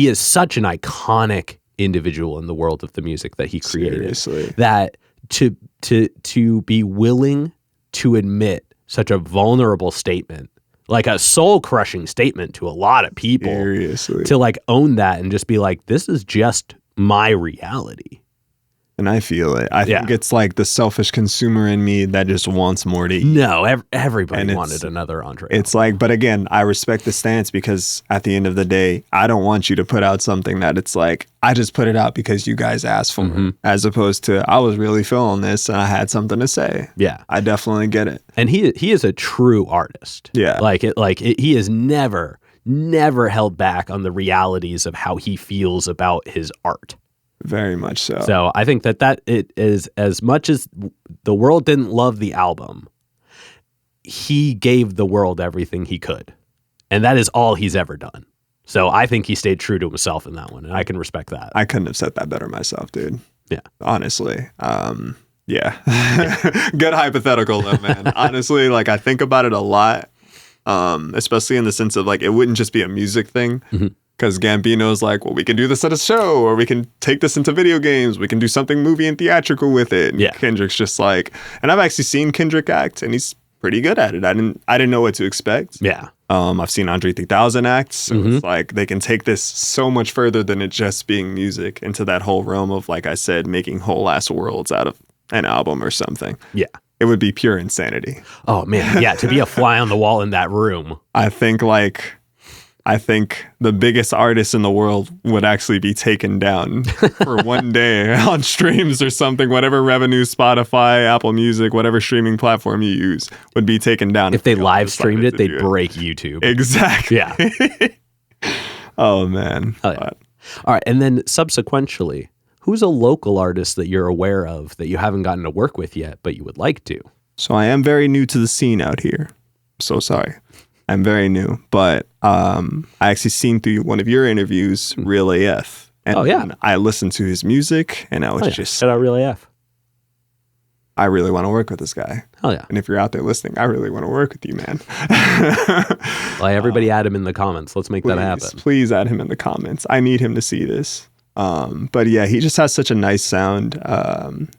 is such an iconic individual in the world of the music that he created. Seriously. That to be willing to admit such a vulnerable statement, like a soul-crushing statement to a lot of people, seriously, to like own that and just be like, this is just my reality. And I feel it. I think it's like the selfish consumer in me that just wants more to eat. No, everybody wanted another Andre. It's like, but again, I respect the stance because at the end of the day, I don't want you to put out something that it's like, I just put it out because you guys asked for it, as opposed to I was really feeling this and I had something to say. Yeah, I definitely get it. And he is a true artist. Yeah, he has never held back on the realities of how he feels about his art. Very much so. So I think that it is, as much as the world didn't love the album, he gave the world everything he could. And that is all he's ever done. So I think he stayed true to himself in that one. And I can respect that. I couldn't have said that better myself, dude. Yeah. Honestly. Yeah. Good hypothetical though, man. Honestly, like I think about it a lot. Especially in the sense of like, it wouldn't just be a music thing. Because Gambino's like, well, we can do this at a show, or we can take this into video games. We can do something movie and theatrical with it. And Kendrick's just like, and I've actually seen Kendrick act, and he's pretty good at it. I didn't know what to expect. Yeah. I've seen Andre 3000 act. So it's like they can take this so much further than it just being music into that whole realm of, like I said, making whole ass worlds out of an album or something. Yeah. It would be pure insanity. Oh man. Yeah. To be a fly on the wall in that room. I think the biggest artist in the world would actually be taken down for one day on streams or something. Whatever revenue, Spotify, Apple Music, whatever streaming platform you use would be taken down. If they live streamed it, they'd break YouTube. Exactly. Yeah. Oh, man. Oh, yeah. All right. And then subsequently, who's a local artist that you're aware of that you haven't gotten to work with yet, but you would like to? So I am very new to the scene out here. So sorry. I'm very new, but I actually seen through one of your interviews, Real AF. And I listened to his music, and I was just... Shout out Real AF. I really want to work with this guy. Hell yeah. And if you're out there listening, I really want to work with you, man. Like everybody add him in the comments. Let's make that happen. Please add him in the comments. I need him to see this. But yeah, he just has such a nice sound,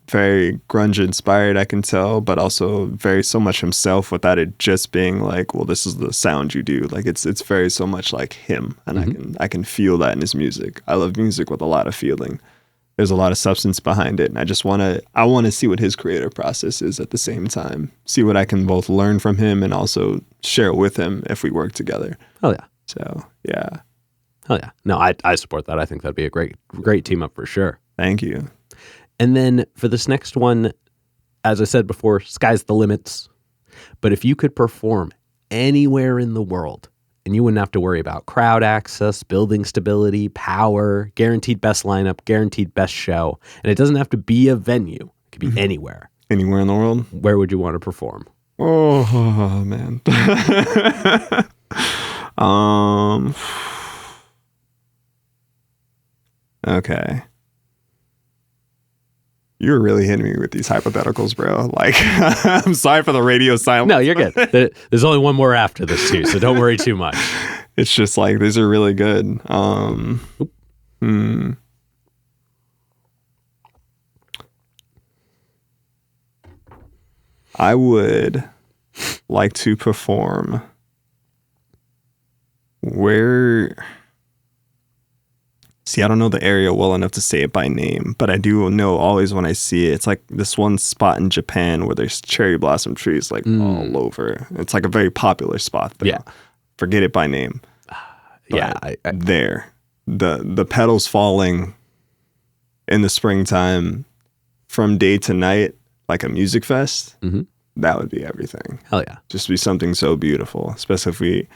very grunge inspired, I can tell, but also very so much himself without it just being like, well, this is the sound you do. Like it's very so much like him, and I can feel that in his music. I love music with a lot of feeling. There's a lot of substance behind it, and I want to see what his creative process is at the same time. See what I can both learn from him and also share with him if we work together. Oh yeah. So yeah. Oh yeah. No, I support that. I think that'd be a great team up for sure. Thank you. And then for this next one, as I said before, sky's the limits. But if you could perform anywhere in the world and you wouldn't have to worry about crowd access, building stability, power, guaranteed best lineup, guaranteed best show, and it doesn't have to be a venue. It could be anywhere. Anywhere in the world? Where would you want to perform? Oh man. Okay. You're really hitting me with these hypotheticals, bro. Like, I'm sorry for the radio silence. No, you're good. There's only one more after this too, so don't worry too much. It's just like, these are really good. I would like to perform See, I don't know the area well enough to say it by name, but I do know always when I see it, it's like this one spot in Japan where there's cherry blossom trees like all over. It's like a very popular spot there. Yeah. Forget it by name. Yeah. There. The petals falling in the springtime from day to night, like a music fest, that would be everything. Hell yeah. Just be something so beautiful, especially if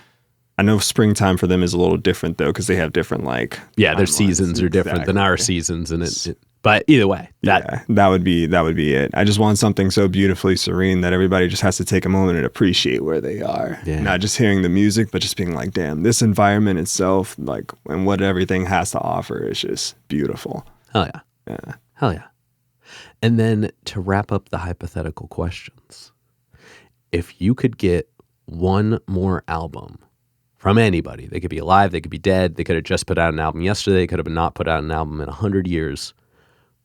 I know springtime for them is a little different though, because they have different their seasons are different than our seasons, and but either way, that would be it. I just want something so beautifully serene that everybody just has to take a moment and appreciate where they are. Yeah. Not just hearing the music, but just being like, damn, this environment itself, like, and what everything has to offer is just beautiful. Hell yeah. Yeah. Hell yeah. And then to wrap up the hypothetical questions, if you could get one more album from anybody, they could be alive, they could be dead, they could have just put out an album yesterday, they could have not put out an album in 100 years,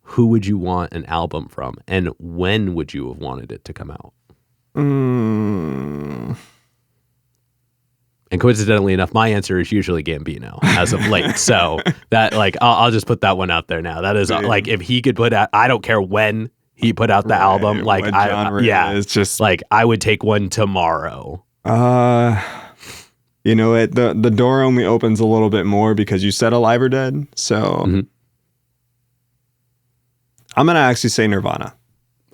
who would you want an album from? And when would you have wanted it to come out? And coincidentally enough, my answer is usually Gambino as of late. So that, like, I'll just put that one out there now. That is like, if he could put out, I don't care when he put out the album, like, it's just like, I would take one tomorrow. You know, the door only opens a little bit more because you said Alive or Dead. So I'm going to actually say Nirvana.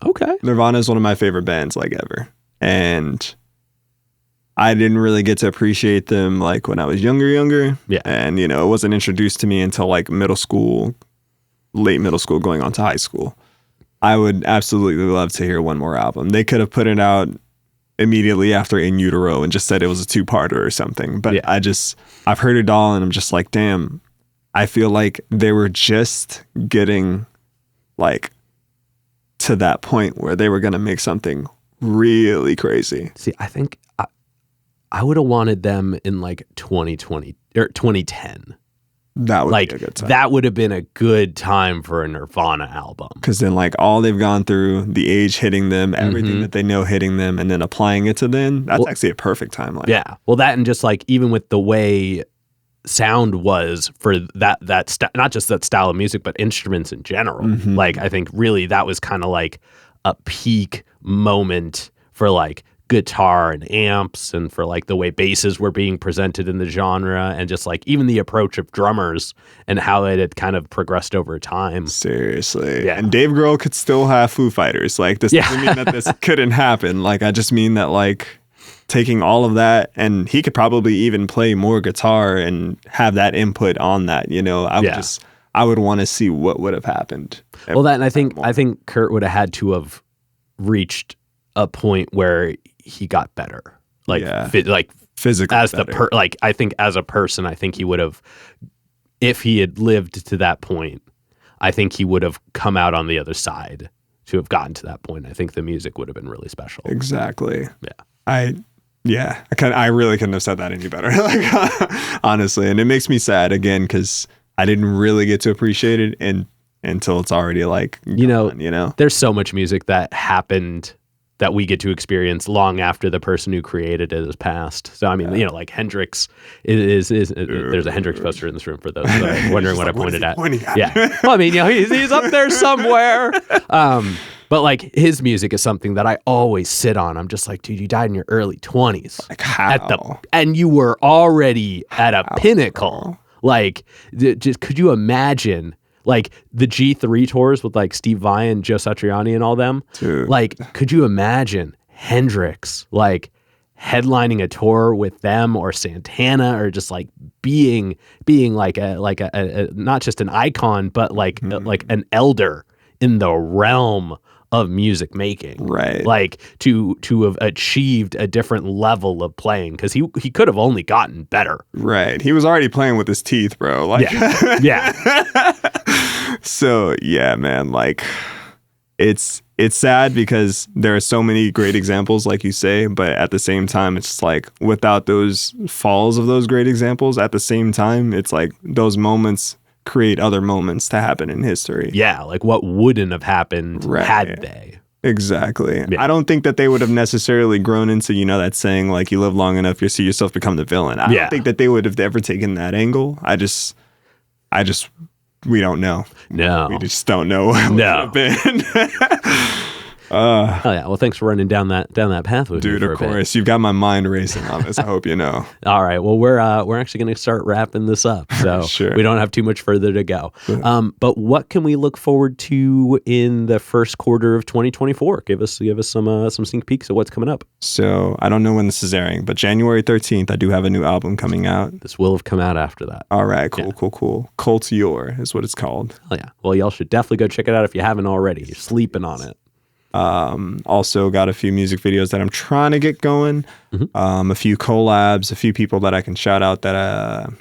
Okay. Nirvana is one of my favorite bands, like, ever. And I didn't really get to appreciate them, like, when I was younger. Yeah. And, you know, it wasn't introduced to me until, like, middle school, late middle school, going on to high school. I would absolutely love to hear one more album. They could have put it out immediately after In Utero and just said it was a two-parter or something. But I've heard it all and I'm just like, damn, I feel like they were just getting, like, to that point where they were going to make something really crazy. See, I think I would have wanted them in, like, 2020 or 2010. That would be a good time. That would have been a good time for a Nirvana album. Because then, like, all they've gone through, the age hitting them, everything that they know hitting them, and then applying it to them, that's actually a perfect timeline. Yeah. Well, that and just, like, even with the way sound was for that not just that style of music, but instruments in general. Like, I think really that was kind of like a peak moment for, like, guitar and amps and for, like, the way basses were being presented in the genre and just, like, even the approach of drummers and how it had kind of progressed over time. Seriously. Yeah. And Dave Grohl could still have Foo Fighters. Like, this doesn't mean that this couldn't happen. Like, I just mean that, like, taking all of that, and he could probably even play more guitar and have that input on that, you know. I would want to see what would have happened. Well, that, and I think Kurt would have had to have reached a point where he got better, like, physically as better. I think as a person, I think he would have, if he had lived to that point, I think he would have come out on the other side to have gotten to that point. I think the music would have been really special. Exactly. Yeah. I really couldn't have said that any better. Like, honestly, and it makes me sad again because I didn't really get to appreciate it until it's already, like, gone, you know. There's so much music that happened that we get to experience long after the person who created it has passed. So, I mean, you know, like Hendrix is there's a Hendrix poster in this room for those that are wondering what I pointed at. Yeah. Well, I mean, you know, he's up there somewhere. But, like, his music is something that I always sit on. I'm just like, dude, you died in your early 20s. Like, how? And you were already at a pinnacle. Like, just could you imagine, like, the G3 tours with, like, Steve Vai and Joe Satriani and all them? Dude. Like, could you imagine Hendrix, like, headlining a tour with them or Santana, or just, like, being like a not just an icon, but like an elder in the realm of music making, right? Like, to have achieved a different level of playing, because he could have only gotten better, right? He was already playing with his teeth, bro. Like, yeah. So yeah, man, like, it's sad because there are so many great examples, like you say, but at the same time, it's like, without those falls of those great examples, at the same time, it's like those moments create other moments to happen in history. Yeah, like, what wouldn't have happened had they? Exactly. Yeah. I don't think that they would have necessarily grown into, you know, that saying, like, you live long enough, you see yourself become the villain. I don't think that they would have ever taken that angle. I just we don't know. No. We just don't know what No. would have been. Oh yeah. Well, thanks for running down that path with me Dude, for of a bit. course. You've got my mind racing on this. I hope you know. All right. Well, we're actually going to start wrapping this up, so Sure. we don't have too much further to go. But what can we look forward to in the first quarter of 2024? Give us some sneak peeks of what's coming up. So I don't know when this is airing, but January 13th, I do have a new album coming out. This will have come out after that. All right, cool. Cult Your is what it's called. Oh yeah. Well, y'all should definitely go check it out if you haven't already. You're sleeping on it. Also got a few music videos that I'm trying to get going. A few collabs, a few people that I can shout out that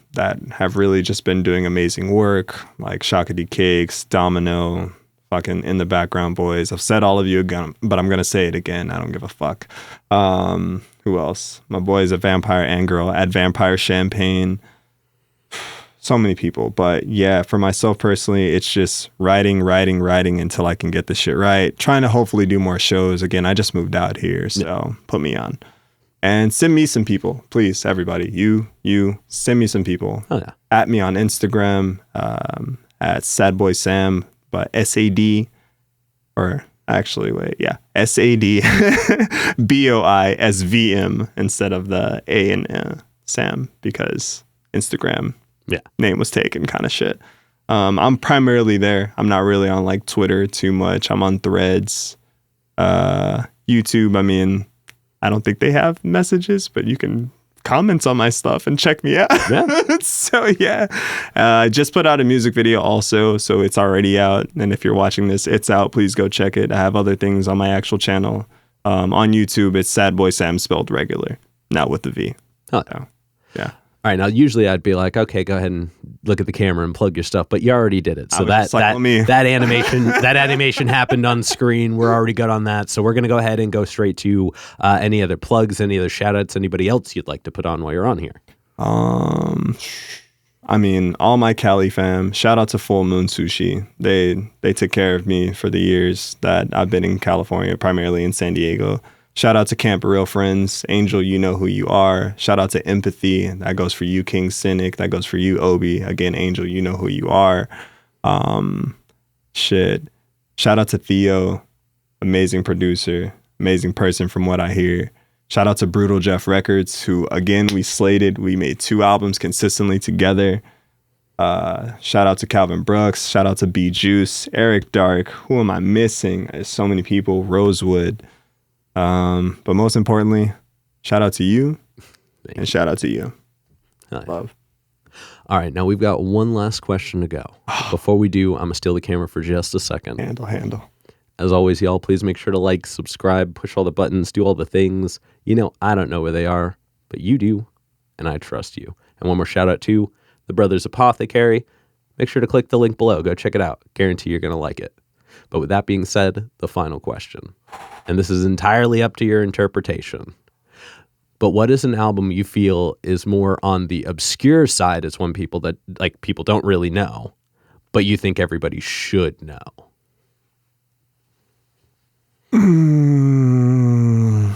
have really just been doing amazing work, like Shaka D Cakes, Domino, fucking In the Background Boys. I've said all of you again, but I'm gonna say it again. I don't give a fuck. Who else? My boys at Vampire and Girl, at Vampire Champagne. So many people. But yeah, for myself personally, it's just writing until I can get the shit right. Trying to hopefully do more shows. Again, I just moved out here, so put me on. And send me some people, please, everybody. You, send me some people. Oh yeah. At me on Instagram, at SADBOISAM, but SAD, or actually, wait, yeah, SADBOISVM instead of the A and Sam, because Instagram name was taken kind of shit. I'm primarily there. I'm not really on like Twitter too much. I'm on Threads. YouTube, I mean, I don't think they have messages, but you can comment on my stuff and check me out. Yeah. So yeah, I just put out a music video also, so it's already out. And if you're watching this, it's out. Please go check it. I have other things on my actual channel. On YouTube, it's SADBOISAM spelled regular, not with the V. Oh, so, yeah. All right. Now, usually I'd be like, okay, go ahead and look at the camera and plug your stuff, but you already did it. So that animation happened on screen. We're already good on that. So we're going to go ahead and go straight to any other plugs, any other shout outs, anybody else you'd like to put on while you're on here. I mean, all my Cali fam, shout out to Full Moon Sushi. They took care of me for the years that I've been in California, primarily in San Diego. Shout out to Camp Real Friends. Angel, you know who you are. Shout out to Empathy. That goes for you, King Cynic. That goes for you, Obi. Again, Angel, you know who you are. Shout out to Theo. Amazing producer. Amazing person from what I hear. Shout out to Brutal Jeff Records, who, again, we made 2 albums consistently together. Shout out to Calvin Brooks. Shout out to B Juice. Eric Dark. Who am I missing? There's so many people. Rosewood. But most importantly, shout out to you and shout out to you. Love. All right. Now we've got one last question to go. Before we do, I'm going to steal the camera for just a second. Handle. As always, y'all, please make sure to like, subscribe, push all the buttons, do all the things. You know, I don't know where they are, but you do, and I trust you. And one more shout out to the Brothers Apothecary. Make sure to click the link below. Go check it out. Guarantee you're going to like it. But with that being said, the final question. And this is entirely up to your interpretation. But what is an album you feel is more on the obscure side as one people that like people don't really know, but you think everybody should know? And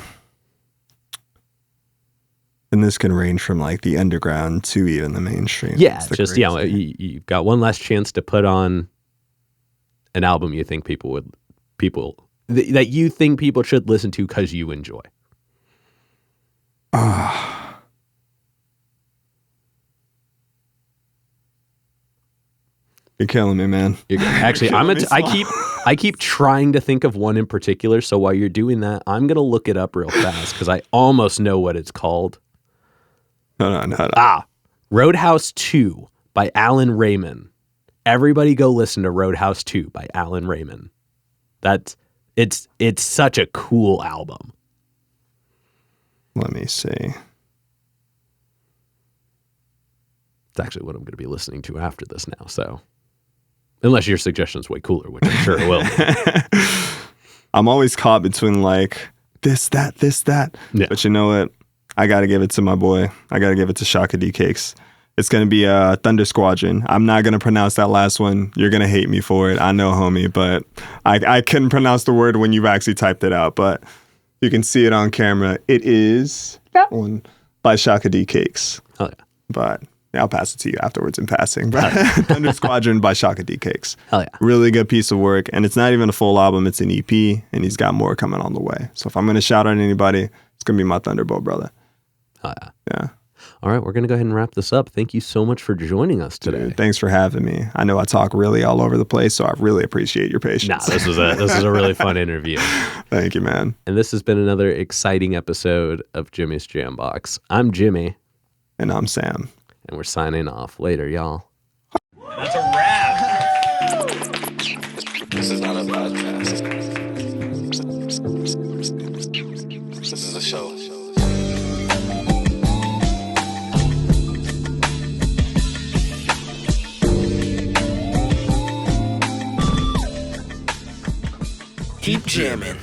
this can range from like the underground to even the mainstream. Yeah, just you've got one last chance to put on an album you think that you think people should listen to because you enjoy. You're killing me, man. Actually, I keep trying to think of one in particular. So while you're doing that, I'm gonna look it up real fast because I almost know what it's called. No. Roadhouse 2 by Alan Raymond. Everybody go listen to Roadhouse 2 by Alan Raymond. It's such a cool album. Let me see. It's actually what I'm going to be listening to after this now. So, unless your suggestion's way cooler, which I'm sure it will. I'm always caught between like this, that. Yeah. But you know what? I got to give it to my boy. I got to give it to Shaka D Cakes. It's going to be Thunder Squadron. I'm not going to pronounce that last one. You're going to hate me for it. I know, homie, but I couldn't pronounce the word when you've actually typed it out, but you can see it on camera. It is that one by Shaka D Cakes. Oh, yeah. But I'll pass it to you afterwards in passing. But Thunder Squadron by Shaka D Cakes. Hell yeah. Really good piece of work. And it's not even a full album. It's an EP. And he's got more coming on the way. So if I'm going to shout out anybody, it's going to be my Thunderbolt brother. Hell yeah. Yeah. All right, we're going to go ahead and wrap this up. Thank you so much for joining us today. Dude, thanks for having me. I know I talk really all over the place, so I really appreciate your patience. This was a really fun interview. Thank you, man. And this has been another exciting episode of Jimmy's Jambox. I'm Jimmy. And I'm Sam. And we're signing off. Later, y'all. That's a wrap. This is not a podcast. This is a show. Keep jamming.